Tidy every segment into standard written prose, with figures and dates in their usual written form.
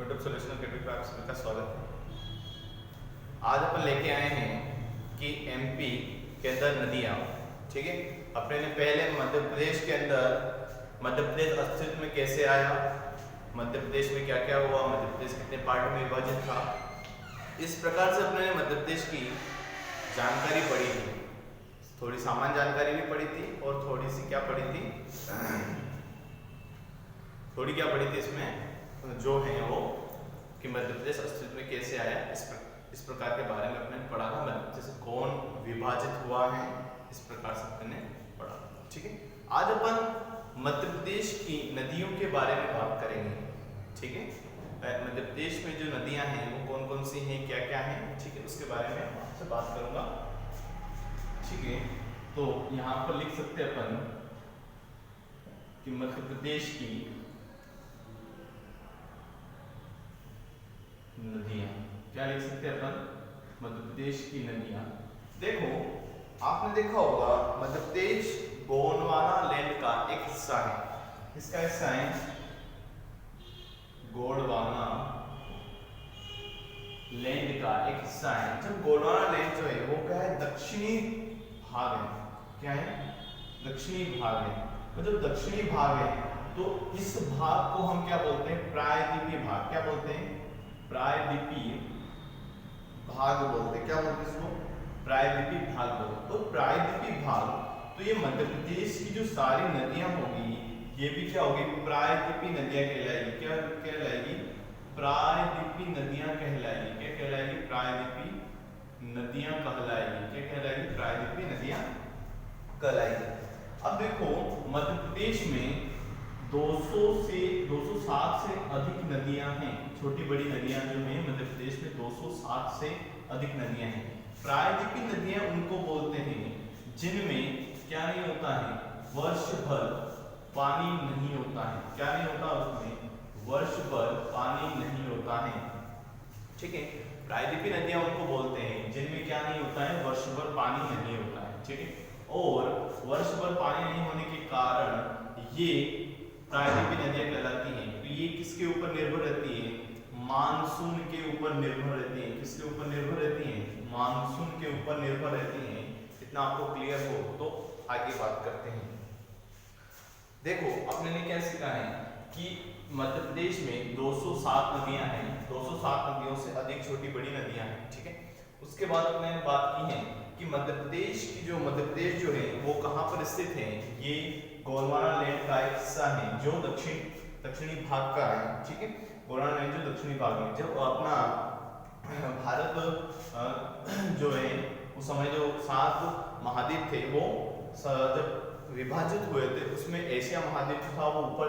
YouTube solution academy पर आप सभी का स्वागत है। आज अपन लेके आए हैं कि एमपी के अंदर नदियाँ, ठीक है। अपने ने पहले मध्य प्रदेश के अंदर मध्य प्रदेश अस्तित्व में कैसे आया, मध्य प्रदेश में क्या क्या हुआ, मध्य प्रदेश कितने पार्ट में विभाजित था, इस प्रकार से अपने मध्य प्रदेश की जानकारी पढ़ी थी। थोड़ी सामान्य जानकारी भी पढ़ी थी और थोड़ी सी क्या पढ़ी थी, थोड़ी क्या पढ़ी थी इसमें जो है वो कि मध्य प्रदेश अस्तित्व में कैसे आया, इस प्रकार के बारे में अपने पढ़ा था। मध्य प्रदेश कौन विभाजित हुआ है, इस प्रकार से अपने पढ़ा, ठीक है। आज अपन मध्य प्रदेश की नदियों के बारे में बात करेंगे, ठीक है। मध्य प्रदेश में जो नदियां हैं वो कौन कौन सी हैं, क्या क्या हैं, ठीक है, उसके बारे में आपसे बात करूंगा, ठीक है। तो यहाँ पर लिख सकते हैं अपन कि मध्य प्रदेश की नदियां, क्या लिख सकते हैं अपन, मध्य प्रदेश की नदियां। देखो आपने देखा होगा मध्य प्रदेश गोंडवाना लैंड का एक हिस्सा है। किसका हिस्सा है? गोंडवाना लैंड का एक हिस्सा है। जब गोंडवाना लैंड जो है वो क्या है, दक्षिणी भाग है। क्या है? दक्षिणी भाग है। तो जब दक्षिणी भाग है तो इस भाग को हम क्या बोलते हैं? प्रायद्वीपीय भाग। क्या बोलते हैं? प्रायद्वीपीय भाग बोलते हैं। क्या बोलते हैं इसको? प्रायद्वीपीय भाग बोलते हैं। तो प्रायद्वीपीय भाग, तो ये मध्य प्रदेश की जो सारी नदियां होगी ये भी क्या होगी? प्रायद्वीपीय नदियां कहलाएगी। क्या कहलाएगी? प्रायद्वीपीय नदियां कहलाएगी। क्या कहलाएगी? प्रायद्वीपीय नदियां कहलाएगी। क्या कहलाएगी? प्रायद्वीपीय नदियां कहलाएगी। अब देखो मध्य प्रदेश में 207 से अधिक नदियां हैं। छोटी बड़ी नदियां जो हैं मध्य प्रदेश में 207 से अधिक नदियां हैं। प्रायद्वीपीय नदियां उनको बोलते हैं जिनमें क्या नहीं होता है? वर्ष भर पानी नहीं होता है। क्या नहीं होता उसमें? वर्ष भर पानी नहीं होता है, ठीक है। प्रायद्वीपीय नदियां उनको बोलते हैं जिनमें क्या नहीं होता है? वर्ष भर पानी नहीं होता है, ठीक है। और वर्ष भर पानी नहीं होने के कारण ये प्रायद्वीपीय नदियां कहलाती हैं। तो ये किसके ऊपर निर्भर रहती है? मानसून के ऊपर निर्भर रहती है। किसके ऊपर निर्भर रहती है? मानसून के ऊपर निर्भर रहती हैं। इतना आपको क्लियर हो तो आगे बात करते हैं। देखो अपने ने क्या सीखा है कि मध्य प्रदेश में 207 नदियां हैं। 207 नदियों से अधिक छोटी बड़ी नदियां हैं, ठीक है। उसके बाद अपने ने बात की है कि मध्य प्रदेश जो है वो कहाँ पर स्थित है? ये गोंडवाना लैंड का एक हिस्सा है जो दक्षिणी भाग का है, ठीक है। गोंडवाना लैंड जो दक्षिणी भाग में, जब अपना भारत जो है उस समय जो 7 महाद्वीप थे वो जब विभाजित हुए थे उसमें एशिया महाद्वीप था वो ऊपर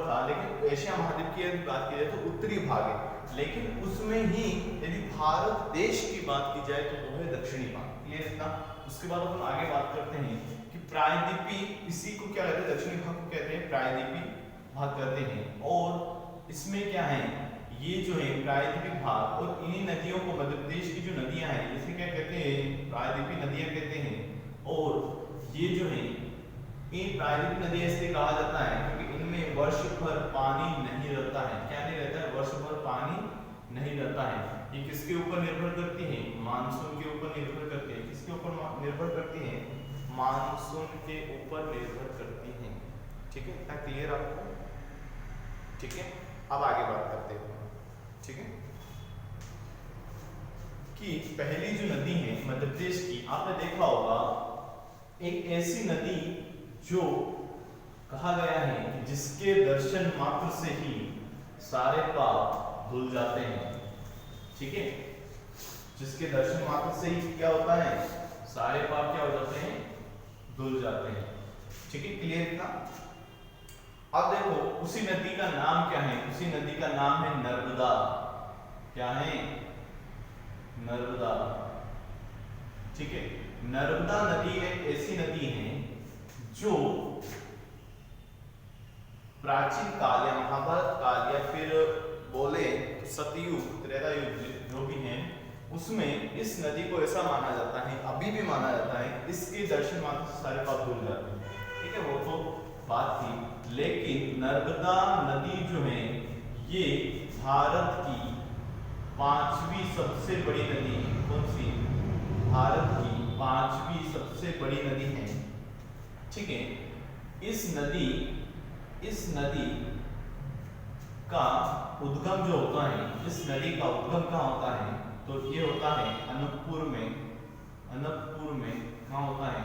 था। लेकिन एशिया महाद्वीप की यदि बात की जाए तो उत्तरी भाग है, लेकिन उसमें ही यदि भारत देश की बात की जाए तो वो है दक्षिणी भाग। क्लियर इतना? उसके बाद अपन आगे बात करते हैं कि प्रायद्वीपीय, इसी को क्या कहते हैं? दक्षिणी भाग को कहते हैं प्रायद्वीपीय भाग कहते हैं। और इसमें क्या है? ये जो है प्रायद्वीपीय भाग और इन्हीं नदियों को मध्य प्रदेश की जो नदियां हैं इसे क्या कहते हैं? प्रायद्वीपीय नदियां कहते हैं। और ये जो है इन प्रायद्वीपीय नदियां इसलिए कहा जाता है क्योंकि इनमें वर्ष भर पानी नहीं रहता है। क्या नहीं रहता है? वर्ष भर पानी नहीं रहता है। ये किसके ऊपर निर्भर करती है? मानसून के ऊपर निर्भर करती है। किसके ऊपर निर्भर करती है? मानसून के ऊपर निर्भर करती है, ठीक है। इतना क्लियर आपको? ठीक है। अब आगे बात करते हैं, ठीक है, कि पहली जो नदी है मध्य प्रदेश की, आपने देखा होगा एक ऐसी नदी जो कहा गया है कि जिसके दर्शन मात्र से ही सारे पाप धुल जाते हैं, ठीक है। जिसके दर्शन मात्र से ही क्या होता है? सारे पाप क्या हो जाते हैं? धुल जाते हैं, ठीक है। क्लियर इतना? अब देखो उसी नदी का नाम क्या है? उसी नदी का नाम है नर्मदा। क्या है? नर्मदा, ठीक है। नर्मदा नदी एक ऐसी नदी है जो प्राचीन काल या महाभारत काल या फिर बोले तो सतयुग, त्रेता युग जो भी है उसमें इस नदी को ऐसा माना जाता है, अभी भी माना जाता है, इसके दर्शन मात्र से सारे पाप धुल जाते हैं, ठीक है। वो तो बात थी, लेकिन नर्मदा नदी जो है ये भारत की पांचवी सबसे बड़ी नदी है। कौन सी? भारत की पांचवी सबसे बड़ी नदी है। ठीक है, इस नदी का उद्गम जो होता है, इस नदी का उद्गम कहाँ होता है? तो ये होता है अनूपपुर में। अनूपपुर में कहाँ होता है?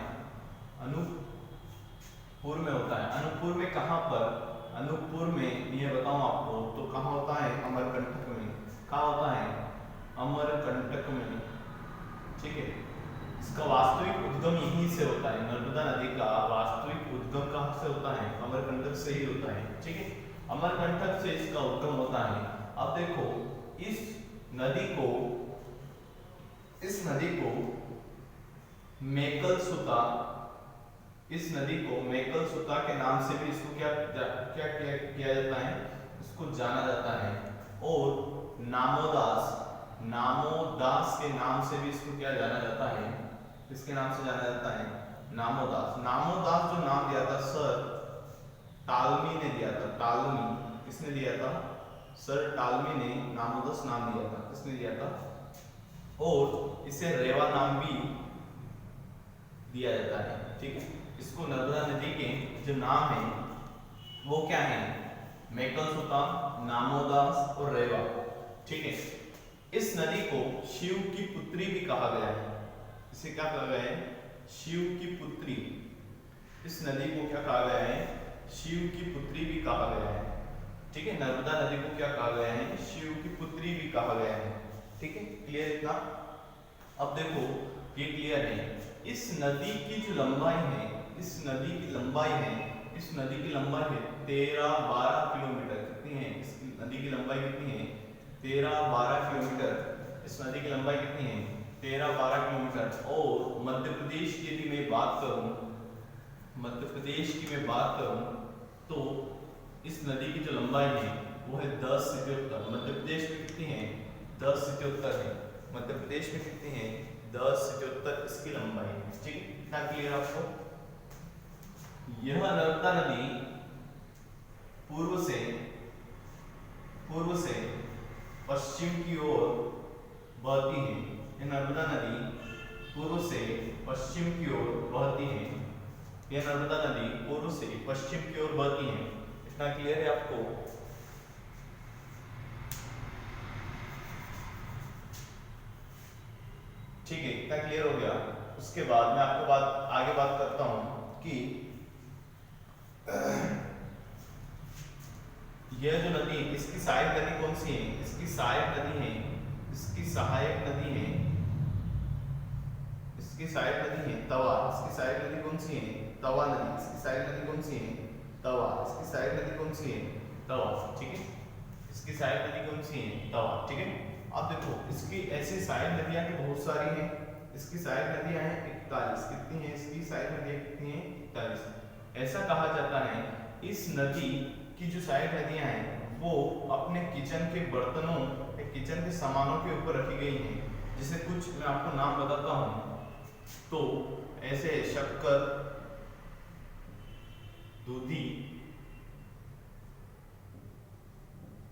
अनूपपुर में होता है। अनूपपुर में कहाँ पर? अनूपपुर में ये बताऊं आपको तो कहाँ होता है? अमरकंटक में। कहाँ होता है? अमरकंटक में। ठीक है, इसका वास्तविक उद्गम यहीं से होता है। नर्मदा नदी का वास्तविक उद्गम कहाँ से होता है? अमरकंटक से ही होता है। ठीक है, अमरकंटक से इसका उद्गम होता है। अब देखो, इस नदी को मेकलसुता, इस नदी को मेकलसुता के नाम से भी इसको क्या किया जाता है? इसको जाना जाता है। और नामोदास के नाम से भी इसको क्या जाना जाता है? इसके नाम से जाना जाता है नामोदास जो नाम दिया था सर टालमी ने दिया था। टालमी किसने दिया था? सर टालमी ने नामोदास नाम दिया था। किसने दिया था? और इसे रेवा नाम भी दिया जाता है। ठीक है, इसको नर्मदा नदी के जो नाम है वो क्या है? मेकलसुता, नामोदास और रेवा। ठीक है, इस नदी को शिव की पुत्री भी कहा गया है। इसे क्या कहा गया है? शिव की पुत्री। इस नदी को क्या कहा गया है? शिव की पुत्री भी कहा गया है। ठीक है, नर्मदा नदी को क्या कहा गया है? शिव की पुत्री भी कहा गया है। ठीक है, क्लियर इतना? अब देखो, ये क्लियर है। इस नदी की जो लंबाई है, इस नदी की लंबाई है 13-12 किलोमीटर। कितनी है इस नदी की लंबाई? कितनी है? 13-12 किलोमीटर। इस नदी की लंबाई कितनी है? 13-12 किलोमीटर। और मध्य प्रदेश की यदि मैं बात करूं, तो इस नदी की जो लंबाई है वो है 10-73। मध्य प्रदेश में कितनी है? 10-73 है। मध्य प्रदेश में कितनी है? 10-73 इसकी लंबाई है। ठीक है, इतना क्लियर आपको? यह नर्मदा नदी पूर्व से पश्चिम की ओर बहती है। यह नर्मदा नदी पूर्व से पश्चिम की ओर बहती है। यह नर्मदा नदी पूर्व से पश्चिम की ओर बहती है। इतना क्लियर है आपको? ठीक है, इतना क्लियर हो गया। उसके बाद मैं आपको आगे बात करता हूं कि यह जो नदी, इसकी सहायक नदी कौन सी है? इसकी सहायक नदी है तवा। इसकी सहायक नदी कौन सी है? तवा नदी। इसकी सहायक नदी कौन सी है? तवा। इसकी सहायक नदी कौन सी है? तवा। ठीक है, इसकी सहायक नदी कौन सी है? तवा। ठीक है, अब देखो, इसकी ऐसी सहायक नदियां तो बहुत सारी हैं। इसकी सहायक नदियां हैं 41। कितनी है इसकी सहायक नदियां? कितनी है? 41। ऐसा कहा जाता है इस नदी की जो सहायक नदियां हैं वो अपने किचन के बर्तनों, किचन के सामानों के ऊपर रखी गई हैं। जिसे कुछ मैं आपको नाम बताता हूं। तो ऐसे शक्कर, दूधी,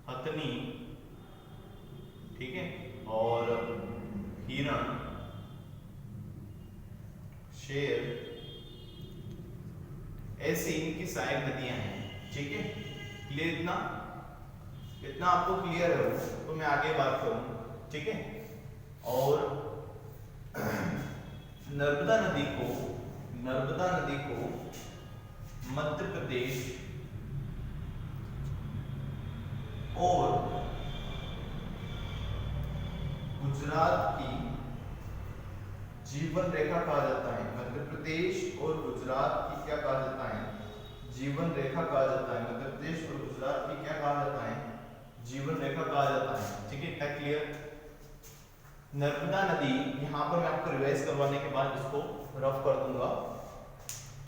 हथनी, ठीक है, और हिरण, शेर, ऐसी इनकी सहायक नदियां हैं। ठीक है, क्लियर? इतना आपको क्लियर है तो मैं आगे बात करूं। ठीक है, और नर्मदा नदी को मध्य प्रदेश और गुजरात की जीवन रेखा कहा जाता है। मध्य प्रदेश और गुजरात की क्या कहा जाता है? जीवन रेखा कहा जाता है। मध्य प्रदेश और गुजरात की क्या कहा जाता है? जीवन रेखा कहा जाता है। ठीक है, इतना क्लियर? नर्मदा नदी, यहाँ पर मैं आपको रिवाइज करवाने के बाद इसको रफ कर दूंगा।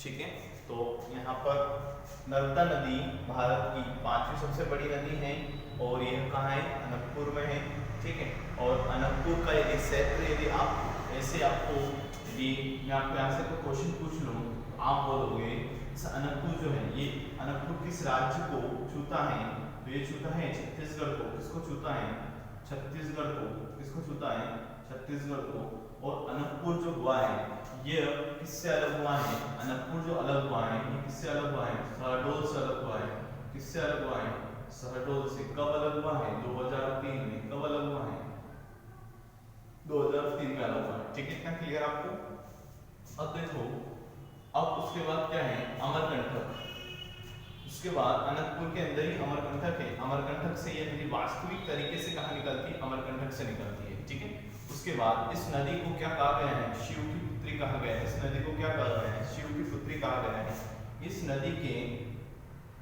ठीक है, तो यहाँ पर नर्मदा नदी भारत की 5वीं सबसे बड़ी नदी है और यह कहाँ है? अनूपपुर में है। ठीक है, और अनूपपुर का यदि क्षेत्र, यदि आप ऐसे आपको, यदि मैं आपको यहाँ से कोई क्वेश्चन पूछ लूँ, आप बोलोगे अनूपपुर जो है, ये अनूपपुर किस राज्य को छूता है? तो तो ये छूता है छत्तीसगढ़ को, किसको छूता है छत्तीसगढ़ को, किसको छूता है छत्तीसगढ़ को। और अनूपपुर जो हुआ है ये किससे अलग हुआ है, अनूपपुर जो अलग हुआ है ये किससे अलग हुआ है, शहडोल से अलग हुआ है, किससे अलग हुआ है शहडोल से। कब अलग हुआ है 2003 में, कब अलग हुआ है 2003 में अलग हुआ है, ठीक है इतना क्लियर आपको। अब देखो अब उसके बाद क्या है अमरकंटक, उसके बाद अनंतपुर के अंदर ही अमरकंटक है, अमरकंटक से ये नदी वास्तविक तरीके से कहाँ निकलती है अमरकंटक से निकलती है, ठीक है। उसके बाद इस नदी को क्या कहा गया है शिव की पुत्री कहा गया है, इस नदी को क्या कहा गया है शिव की पुत्री कहा गया है।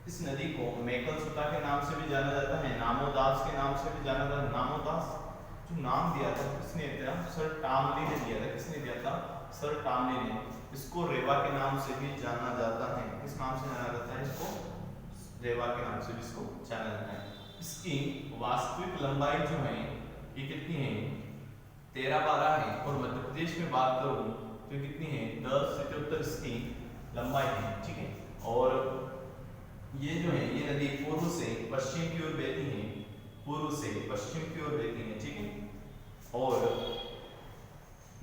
इस नदी को मेकलसुता के नाम से भी जाना जाता है, नामोदास के नाम से भी जाना जाता है। नामोदास जो नाम दिया था किसने दिया, सर टामली ने दिया था, किसने दिया था सर टामली ने। इसको रेवा के नाम से भी जाना जाता है, किस नाम से जाना जाता है इसको रेवा के नाम से भी इसको जाना जाता है। इसकी वास्तविक लंबाई जो है ये कितनी है 13-12 है, और मध्य प्रदेश में बात करूं तो कितनी है 10-77 इसकी लंबाई है, ठीक है। और ये जो है ये नदी पूर्व से पश्चिम की ओर बहती है, पूर्व से पश्चिम की ओर बहती है, ठीक है। और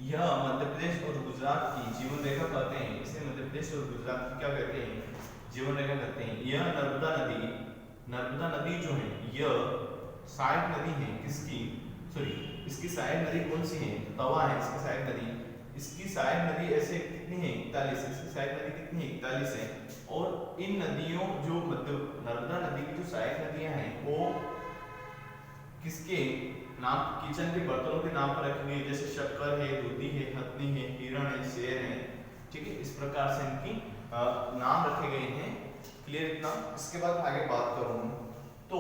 यह मध्य प्रदेश और गुजरात की जीवन रेखा कहते हैं, इसे मध्य प्रदेश और गुजरात की क्या कहते हैं जीवन रेखा कहते हैं। यह नर्मदा नदी जो है यह सहायक नदी है किसकी, सॉरी इसकी सहायक नदी कौन सी है तवा है इसकी सहायक नदी। इसकी सहायक नदी ऐसे कितनी है 41, इसकी सहायक नदी कितनी है 41 है। और इन नदियों जो मतलब नर्मदा नदी की जो सहायक नदियां हैं वो किसके नाम किचन के बर्तनों के नाम पर रखी गई, जैसे शक्कर है, दूधी है, हथनी है, हिरण है, शेर है, ठीक है। इस प्रकार से इनकी नाम रखे गए हैं, क्लियर इतना। इसके बाद आगे बात करूं तो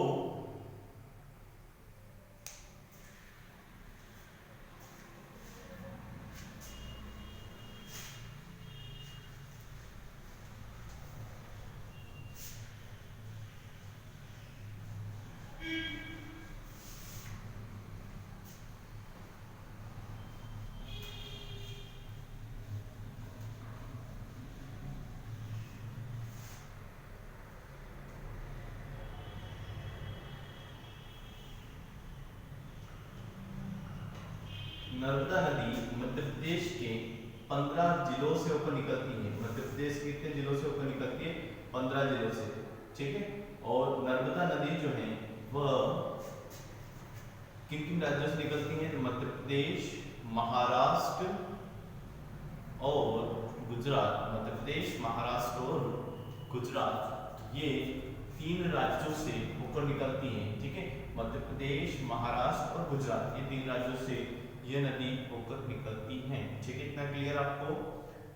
नर्मदा नदी मध्य प्रदेश के 15 जिलों से होकर निकलती है, मध्य प्रदेश के कितने जिलों से होकर निकलती है 15 जिलों से, ठीक है। और नर्मदा नदी जो है वह किन किन राज्यों से निकलती है तो मध्य प्रदेश, महाराष्ट्र और गुजरात, मध्य प्रदेश, महाराष्ट्र और गुजरात ये 3 राज्यों से होकर निकलती है, ठीक है। मध्य प्रदेश, महाराष्ट्र और गुजरात ये 3 राज्यों से ये नदी होकर निकलती है, ठीक है इतना क्लियर आपको।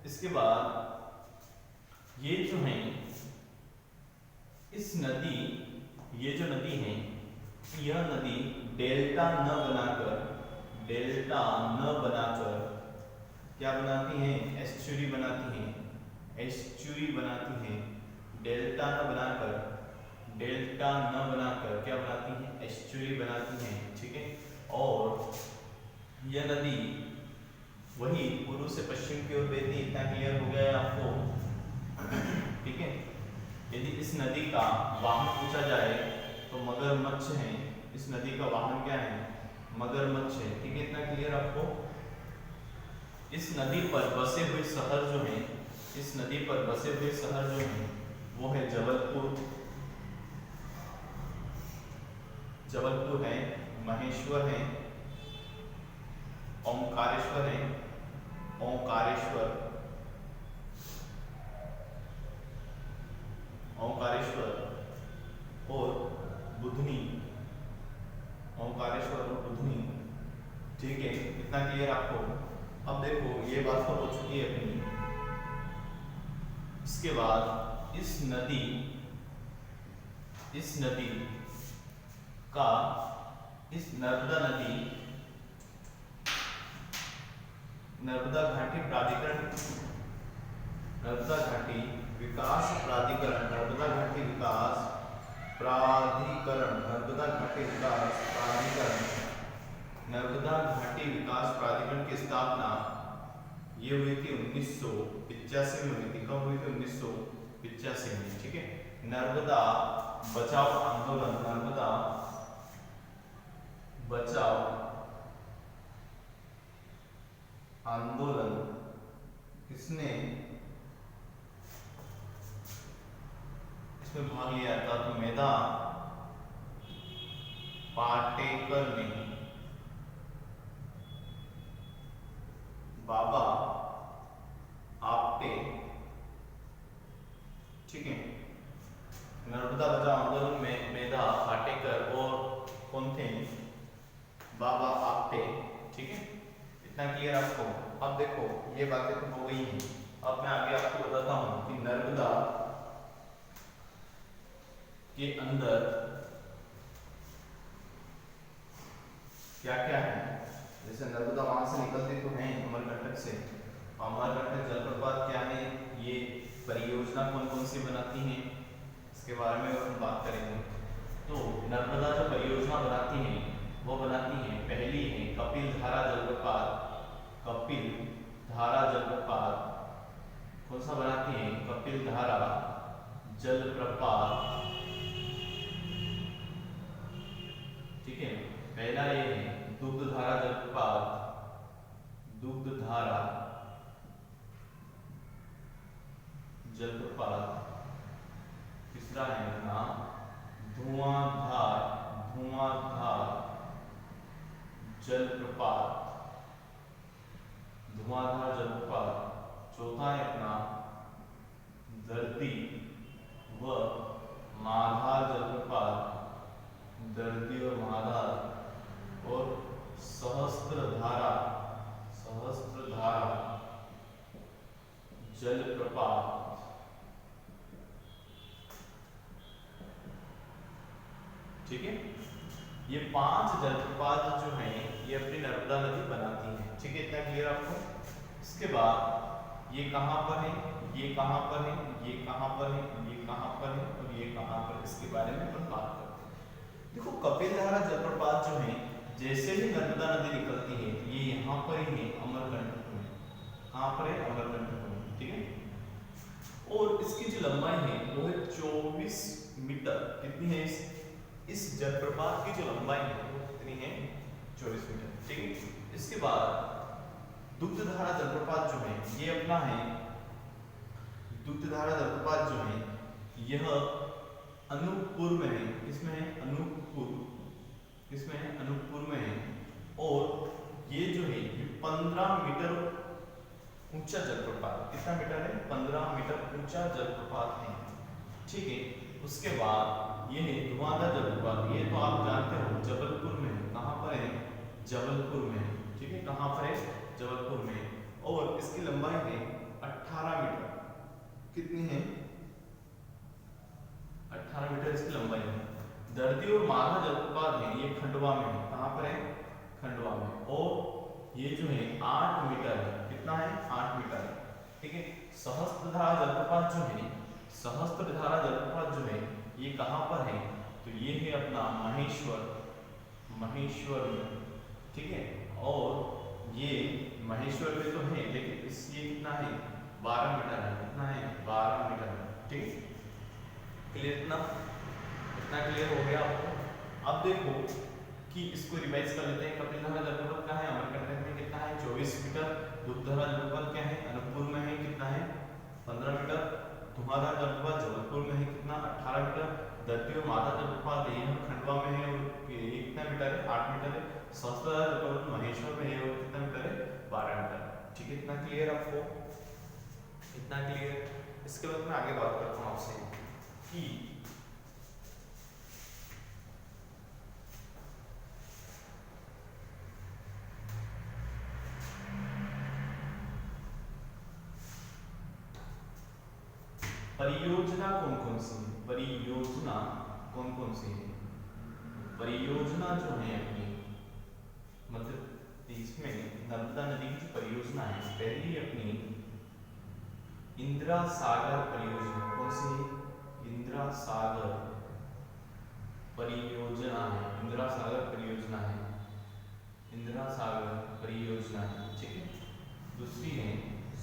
इसके बाद ये जो है इस नदी ये जो नदी है यह नदी डेल्टा न बनाकर क्या बनाती है एस्चुरी बनाती है, एस्चुरी बनाती है। डेल्टा न बनाकर क्या बनाती है एस्चुरी बनाती है, ठीक है। और यह नदी वही पूर्व से पश्चिम की ओर बहती, इतना क्लियर हो गया है आपको, ठीक है। यदि इस नदी का वाहन पूछा जाए तो मगरमच्छ है, इस नदी का वाहन क्या है मगरमच्छ है, ठीक है इतना क्लियर आपको। इस नदी पर बसे हुए शहर जो हैं, इस नदी पर बसे हुए शहर जो हैं वो है जबलपुर है, महेश्वर है, ओंकारेश्वर है, ओंकारेश्वर और बुधनी, ओंकारेश्वर और बुधनी, ठीक है इतना क्लियर आपको। अब देखो ये बात तो हो चुकी है अपनी। इसके बाद इस नदी का इस नर्मदा घाटी प्राधिकरण, नर्मदा घाटी विकास प्राधिकरण, नर्मदा घाटी विकास प्राधिकरण की स्थापना ये हुई थी 1985 में हुई थी। कब हुई थी 1985 में, ठीक है। नर्मदा बचाओ आंदोलन, नर्मदा बचाओ आंदोलन किसने इसमें भाग लिया था? तो मेधा पाटेकर ने, बाबा आपटे, ठीक है। नर्मदा बचाओ आंदोलन में मेधा पाटेकर और कौन थे? बाबा आपटे, ठीक है। इतना क्लियर आपको? अब देखो ये बातें तो हो गई हैं, अब मैं आगे आपको बताता हूं कि नर्मदा के अंदर क्या क्या है। जैसे नर्मदा वहां से निकलती तो है अमरकंटक से, अमरकंटक जलप्रपात क्या है, ये परियोजना कौन कौन सी बनाती हैं, इसके बारे में हम बात करेंगे। तो नर्मदा जो परियोजना बनाती हैं वो बनाती हैं, पहली है कपिल धारा जलप्रपात, कपिल धारा जलप्रपात कौन सा बनाती है? कपिल धारा जलप्रपात, ठीक है। पहला ये है दुग्ध धारा जलप्रपात, दुग्ध धारा जलप्रपात। तीसरा है अपना धुआंधार, धुआंधार जलप्रपात, धुआंधार जलप्रपात। चौथा है अपना दर्दी व माधार जलप्रपात, दर्दी और माधार। और सहस्त्रधारा, सहस्त्रधारा जलप्रपात, ठीक है। ये 5 जलप्रपात जो हैं ये अपनी नर्मदा नदी बनाती है, ठीक है। इतना क्लियर आपको? इसके बाद ये कहाँ पर है, ये कहाँ पर है, ये कहाँ पर है, ये कहाँ पर है और ये कहाँ पर, इसके बारे में अपन बात करते हैं। देखो कपिल धारा जलप्रपात जो है, जैसे ही नर्मदा नदी निकलती है ये यहाँ पर ही है अमरकंटक में, कहाँ पर है? अमरकंटक में, ठीक है। और इसकी जो लंबाई है वो है 24 मीटर। कितनी है? इस जलप्रपात की जो लंबाई है वो कितनी है? 24 मीटर, ठीक है। इसके बाद दुग्धधारा जलप्रपात जो है ये अपना है, दुग्धधारा जलप्रपात जो है यह अनूपपुर में है। किसमें है? अनूपपुर, किसमें है? अनूपपुर में है। और ये जो है ये 15 मीटर ऊंचा जलप्रपात, कितना मीटर है? 15 मीटर ऊंचा जलप्रपात है, ठीक है। उसके बाद ये है धुआंधार जलप्रपात, ये तो आप जानते हो जबलपुर में है। कहाँ पर है? जबलपुर में है, ठीक है। कहाँ पर है? जबलपुर में। और इसकी लंबाई है 18 मीटर। कितनी है? 18 मीटर इसकी लंबाई है। दर्दी और माधा जलप्रपात है ये खंडवा में है। कहाँ पर है? खंडवा में। और ये जो है 8 मीटर है। कितना है? 8 मीटर है, ठीक है। सहस्त्रधारा जलप्रपात जो है, सहस्त्रधारा जलप्रपात जो है ये कहाँ पर है? तो ये है अपना महेश्वर, महेश्वर में, ठीक है। और ये महेश्वर में तो है लेकिन इस ये कितना है? 12 मीटर है। कितना है? 12 मीटर है, ठीक। क्लियर? इतना क्लियर हो गया आपको? अब देखो कि इसको रिवाइज कर लेते हैं। कपिल धारा जलप्रपात क्या है? अमरकंटक में। कितना है? 24 मीटर। दुग्धधारा जलप्रपात क्या है? अनूपपुर में है। कितना है? 15 मीटर। धुआंधार जलप्रपात जबलपुर में है। कितना? 18 मीटर। दर्दी और माधा जलप्रपात यह खंडवा में है और ये कितना मीटर है? 8 मीटर है। सहस्त्रधारा जलप्रपात महेश्वर में है और कितना मीटर है? 12 मीटर, ठीक है। इतना क्लियर आपको? इतना क्लियर? इसके बाद मैं आगे बात करता हूँ आपसे कि परियोजना कौन कौन सी है? परियोजना कौन कौन सी है? परियोजना जो है अपनी, मतलब इसमें नर्मदा नदी की जो परियोजना है, पहली अपनी इंदिरा सागर परियोजना। कौन सी है? इंदिरा सागर परियोजना है। इंदिरा सागर परियोजना है, इंदिरा सागर परियोजना है, ठीक है। दूसरी है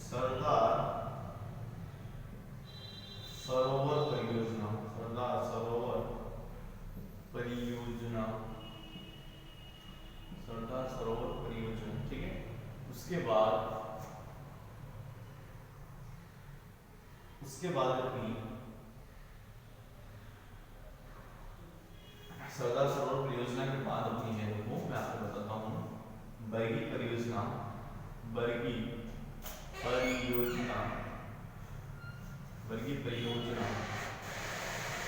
सरदार सरोवर परियोजना, सरदार सरोवर परियोजना, सरदार सरोवर परियोजना, ठीक है। उसके बाद अपनी सरदार सरोवर परियोजना के बाद अपनी है, देखो मैं आपको बताता हूँ, बरगी परियोजना, बरगी परियोजना, बरगी परियोजना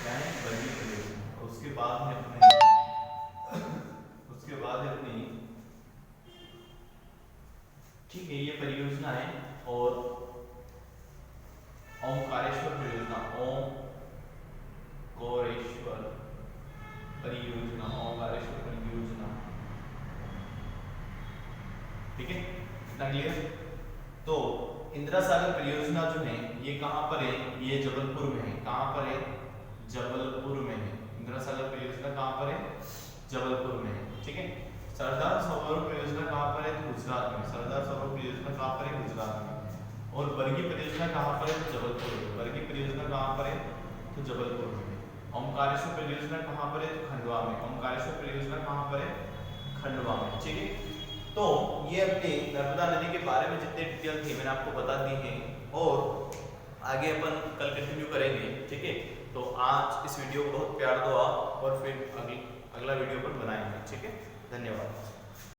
क्या है, बरगी परियोजना। और उसके बाद है अपनी ठीक है ये परियोजना है। और ओंकारेश्वर परियोजना, ओंकारेश्वर परियोजना, ओंकारेश्वर परियोजना, ठीक है, इतना क्लियर। तो इंदिरा सागर परियोजना जो है ये कहाँ पर है, ये जबलपुर में है। कहाँ पर है, जबलपुर में है। इंदिरा सागर परियोजना कहाँ पर है, जबलपुर में है, ठीक है। सरदार सरोवर परियोजना कहाँ पर है, तो गुजरात में। सरदार सरोवर परियोजना कहाँ पर है, गुजरात में। और बरगी परियोजना कहाँ पर है, तो जबलपुर में। बरगी परियोजना कहाँ पर है, तो जबलपुर में। ओंकारेश्वर परियोजना कहाँ पर है, तो खंडवा में। ओंकारेश्वर परियोजना कहाँ पर है, खंडवा में, ठीक है। तो ये अपने नर्मदा नदी के बारे में जितने डिटेल थे मैंने आपको बता दी हैं, और आगे अपन कल कंटिन्यू करेंगे, ठीक है। तो आज इस वीडियो को बहुत प्यार दो आप, और फिर अगला वीडियो पर बनाएंगे, ठीक है। धन्यवाद।